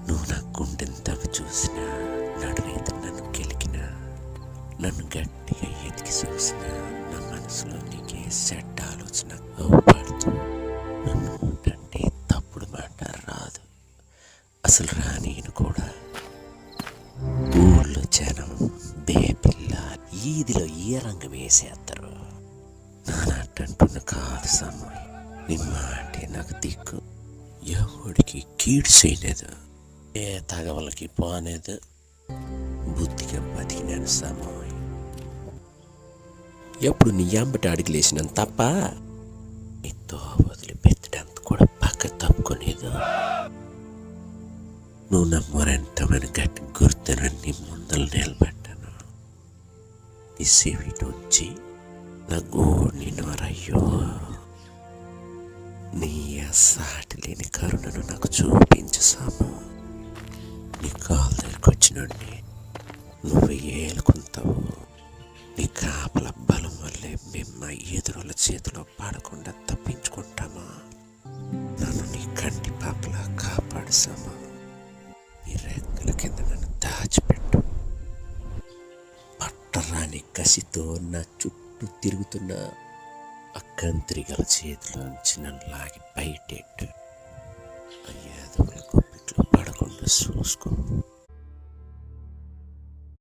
నువ్వు నా గుండెంతగా చూసినా, నడువేత నన్ను గెలికినా, నన్ను గట్టిగా ఎతికి చూసినా, నా మనసులో నీకే చెడ్డ ఆలోచన అవుపడుతూ నన్ను అంటే తప్పుడు మాట రాదు, అసలు రానియను కూడా. ఊళ్ళో జనం బేపిల్ల ఈదిలో ఏ రంగం వేసేస్తారు. నానట్టంటున్న కాదు సమయం, నిమ్మ అంటే నాకు దిక్కు. ఎవడికి కీడు చేయలేదు, ఏ తగవలకి పోనేదు. బుద్ధిగా బతికినాను సమయం. ఎప్పుడు నీ అంబటి అడిగిలేసినాను తప్ప నీతో వదిలిపెట్టడానికి కూడా పక్క తప్పుకునేదు. నువ్వు నా మొరంటమని గట్టి గుర్తును నీ ముందలు నిలబెట్టాను. నీ సివిటి వచ్చి నా గోడిని నోరయ్యో, నీ సాటి లేని కరుణను నాకు చూపించు సాము. నీ కాలు దగ్గరికి వచ్చినండి నువ్వు ఏలుకుంటావు. నీ కాపల బలం వల్లే మేము ఎదురుల చేతిలో పడకుండా తప్పించుకుంటామా. నన్ను నీ కంటి పాపలా కాపాడు సామా. నీ రెక్కల కింద నన్ను దాచిపెట్టు. పట్టరాని కసితో నా చుట్టూ తిరుగుతున్న అక్కంత్రిగల చేతిలోంచి నన్ను లాగి బయటెట్టు. ఆ యాదవుల గుప్పిట్లో పడకుండా చూసుకో.